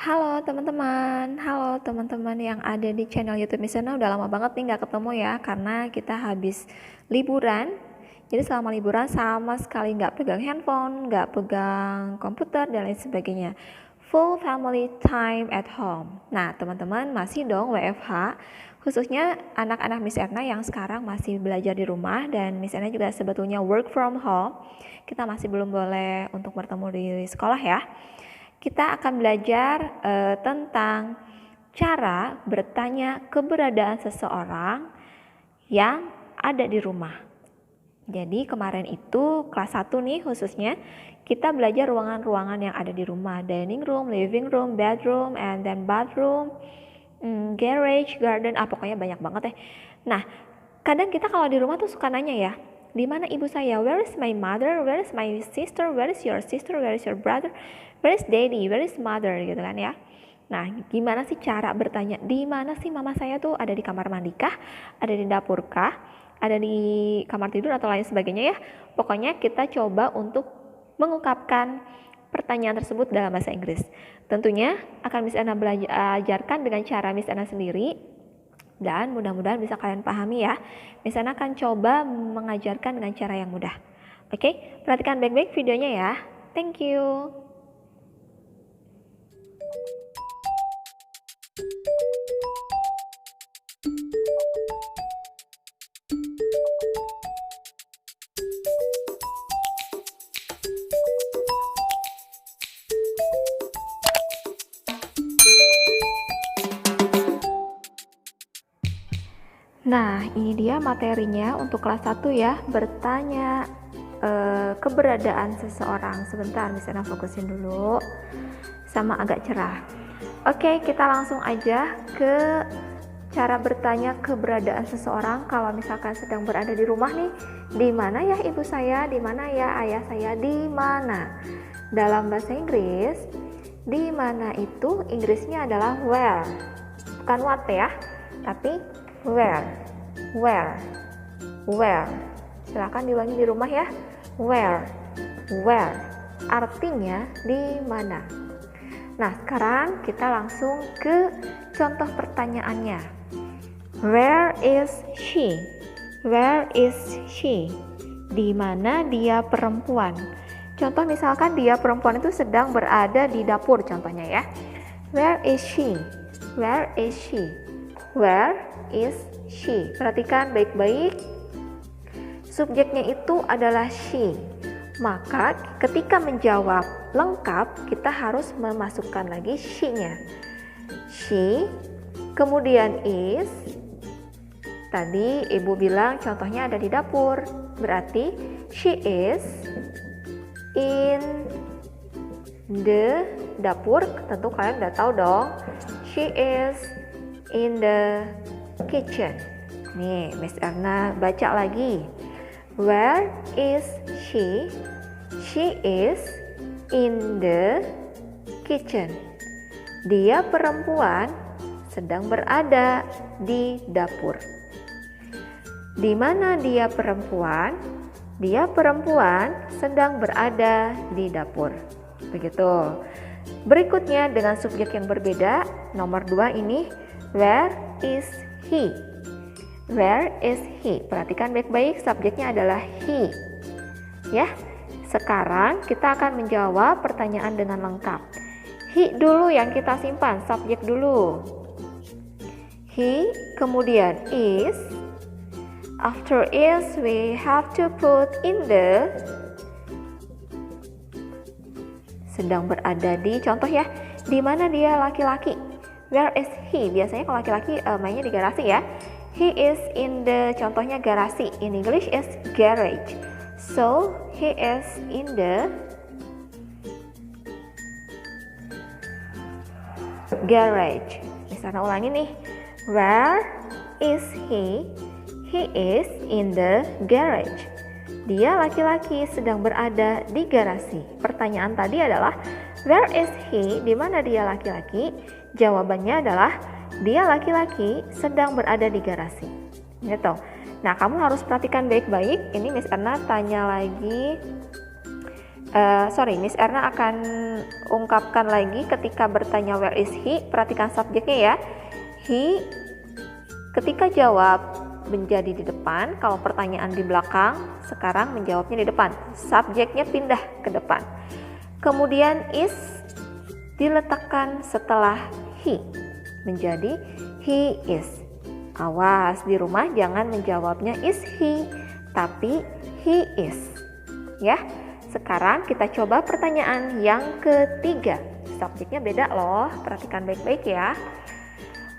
Halo teman-teman yang ada di channel YouTube Miss Erna. Udah lama banget nih nggak ketemu ya, karena kita habis liburan. Jadi selama liburan sama sekali nggak pegang handphone, nggak pegang komputer dan lain sebagainya. Full family time at home. Nah teman-teman masih dong WFH, khususnya anak-anak Miss Erna yang sekarang masih belajar di rumah, dan Miss Erna juga sebetulnya work from home. Kita masih belum boleh untuk bertemu di sekolah ya. Kita akan belajar tentang cara bertanya keberadaan seseorang yang ada di rumah. Jadi kemarin itu kelas 1 nih khususnya, kita belajar ruangan-ruangan yang ada di rumah. Dining room, living room, bedroom, and then bathroom, garage, garden, pokoknya banyak banget ya. Nah, kadang kita kalau di rumah tuh suka nanya ya, di mana ibu saya? Where is my mother? Where is my sister? Where is your sister? Where is your brother? Where is daddy? Where is mother? Gitu kan ya. Nah, gimana sih cara bertanya? Di mana sih mama saya tuh? Ada di kamar mandi kah? Ada di dapur kah? Ada di kamar tidur atau lain sebagainya ya. Pokoknya kita coba untuk mengungkapkan pertanyaan tersebut dalam bahasa Inggris. Tentunya akan Miss Erna belajarkan dengan cara Miss Erna sendiri, dan mudah-mudahan bisa kalian pahami ya. Miss Erna akan coba mengajarkan dengan cara yang mudah. Oke, perhatikan baik-baik videonya ya. Thank you. Nah, ini dia materinya untuk kelas 1 ya, bertanya keberadaan seseorang. Sebentar, Miss Erna fokusin dulu sama agak cerah. Oke, kita langsung aja ke cara bertanya keberadaan seseorang. Kalau misalkan sedang berada di rumah nih, di mana ya ibu saya, di mana ya ayah saya, di mana. Dalam bahasa Inggris, di mana itu Inggrisnya adalah where, bukan what ya, tapi where. Silakan diulangi di rumah ya. Where. Artinya di mana. Nah, sekarang kita langsung ke contoh pertanyaannya. Where is she? Di mana dia perempuan? Contoh misalkan dia perempuan itu sedang berada di dapur contohnya ya. Where is she? Where is she? Perhatikan baik-baik. Subjeknya itu adalah she. Maka ketika menjawab lengkap, kita harus memasukkan lagi she-nya. She, kemudian is. Tadi ibu bilang contohnya ada di dapur. Berarti she is in the dapur. Tentu kalian udah tahu dong. She is in the kitchen. Nih, Miss Erna baca lagi. Where is she? She is in the kitchen. Dia perempuan sedang berada di dapur. Di mana dia perempuan? Dia perempuan sedang berada di dapur. Begitu. Berikutnya dengan subjek yang berbeda, nomor 2 ini, where is he? Where is he? Perhatikan baik-baik, subjeknya adalah he. Ya, sekarang kita akan menjawab pertanyaan dengan lengkap. He dulu yang kita simpan, subjek dulu. He, kemudian is. After is, we have to put in the. Sedang berada di, contoh ya, di mana dia laki-laki? Where is he? Biasanya kalau laki-laki mainnya di garasi ya. He is in the, contohnya garasi. In English is garage. So, he is in the garage. Misalnya ulangi nih. Where is he? He is in the garage. Dia laki-laki sedang berada di garasi. Pertanyaan tadi adalah where is he? Di mana dia laki-laki? Jawabannya adalah dia laki-laki sedang berada di garasi. Gitu. Nah, kamu harus perhatikan baik-baik. Ini Miss Erna tanya lagi Miss Erna akan ungkapkan lagi ketika bertanya where is he, perhatikan subjeknya ya. He ketika jawab menjadi di depan, kalau pertanyaan di belakang, sekarang menjawabnya di depan. Subjeknya pindah ke depan. Kemudian is diletakkan setelah he, menjadi he is. Awas di rumah jangan menjawabnya is he, tapi he is. Ya. Sekarang kita coba pertanyaan yang ketiga. Subjeknya beda loh, perhatikan baik-baik ya.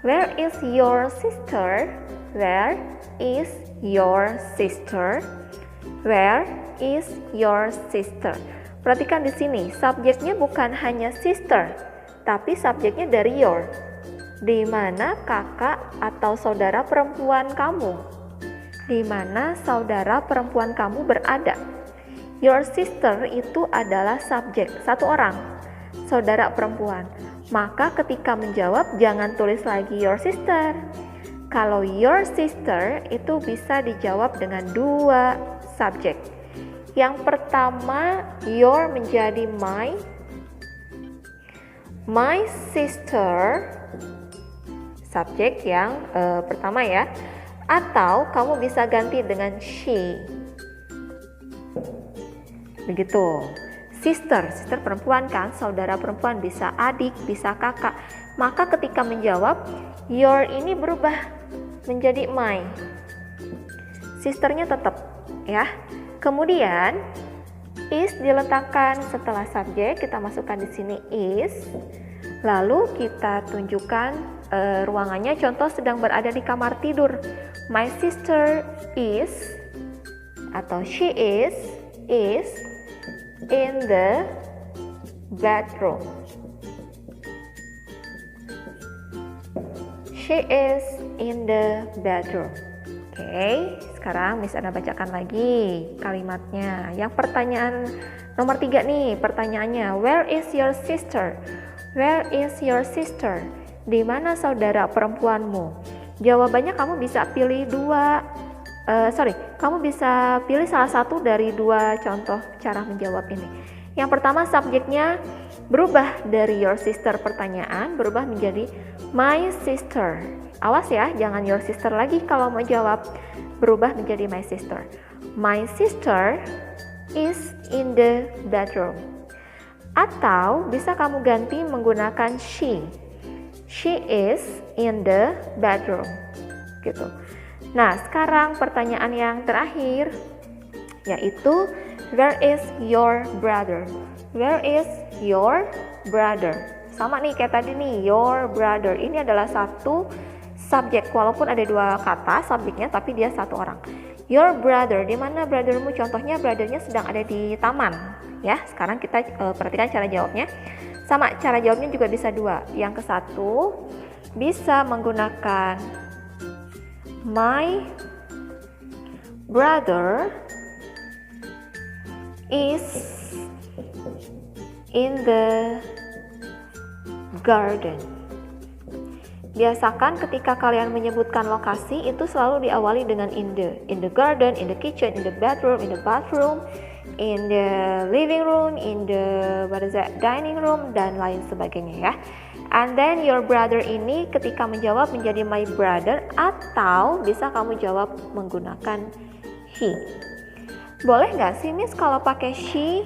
Where is your sister? Where is your sister? Where is your sister? Perhatikan di sini, subjeknya bukan hanya sister, tapi subjeknya dari your. Di mana kakak atau saudara perempuan kamu? Di mana saudara perempuan kamu berada? Your sister itu adalah subjek, satu orang, saudara perempuan. Maka ketika menjawab jangan tulis lagi your sister. Kalau your sister itu bisa dijawab dengan dua subjek. Yang pertama your menjadi my sister, subjek yang pertama ya. Atau kamu bisa ganti dengan she. Begitu. Sister perempuan kan, saudara perempuan, bisa adik, bisa kakak. Maka ketika menjawab, your ini berubah menjadi my. Sisternya tetap ya. Kemudian is diletakkan setelah subjek, kita masukkan di sini is. Lalu kita tunjukkan ruangannya, contoh sedang berada di kamar tidur. My sister is atau she is in the bedroom. She is in the bedroom. Oke, sekarang Miss Ana bacakan lagi kalimatnya. Yang pertanyaan nomor 3 nih, pertanyaannya, where is your sister? Where is your sister? Di mana saudara perempuanmu? Jawabannya kamu bisa pilih kamu bisa pilih salah satu dari dua contoh cara menjawab ini. Yang pertama subjeknya berubah dari your sister pertanyaan, berubah menjadi my sister. Awas ya, jangan your sister lagi kalau mau jawab, berubah menjadi my sister. My sister is in the bedroom. Atau bisa kamu ganti menggunakan she. She is in the bedroom. Gitu. Nah, sekarang pertanyaan yang terakhir yaitu where is your brother? Where is your brother? Sama nih kayak tadi nih, your brother. Ini adalah satu subjek walaupun ada dua kata subjeknya tapi dia satu orang. Your brother, di mana brothermu? Contohnya brothernya sedang ada di taman. Ya, sekarang kita perhatikan cara jawabnya. Sama, cara jawabnya juga bisa dua. Yang ke satu bisa menggunakan my brother is in the garden. Biasakan ketika kalian menyebutkan lokasi itu selalu diawali dengan in the garden, in the kitchen, in the bedroom, in the bathroom, in the living room, in the dining room, dan lain sebagainya ya. And then your brother ini ketika menjawab menjadi my brother, atau bisa kamu jawab menggunakan he. Boleh nggak sih Miss kalau pakai she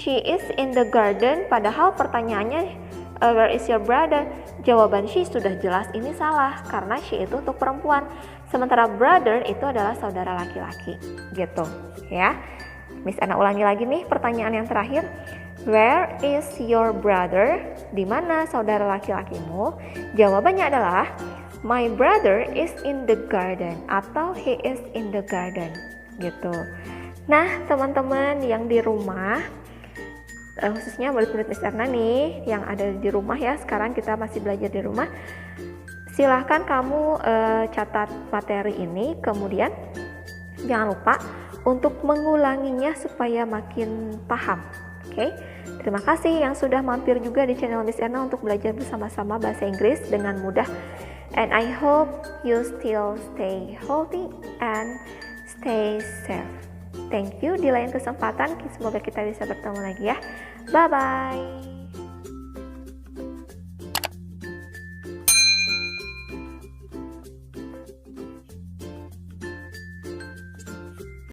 is in the garden, padahal pertanyaannya where is your brother? Jawaban she sudah jelas ini salah karena she itu untuk perempuan, sementara brother itu adalah saudara laki-laki gitu ya. Miss Ana ulangi lagi nih pertanyaan yang terakhir. Where is your brother? Di mana saudara laki-lakimu? Jawabannya adalah my brother is in the garden atau he is in the garden gitu. Nah, teman-teman yang di rumah, khususnya murid-murid Miss Erna nih yang ada di rumah ya, sekarang kita masih belajar di rumah. Silahkan kamu catat materi ini, kemudian jangan lupa untuk mengulanginya supaya makin paham. Oke, terima kasih yang sudah mampir juga di channel Miss Erna untuk belajar bersama-sama bahasa Inggris dengan mudah. And I hope you still stay healthy and stay safe. Thank you, di lain kesempatan semoga kita bisa bertemu lagi ya. Bye bye.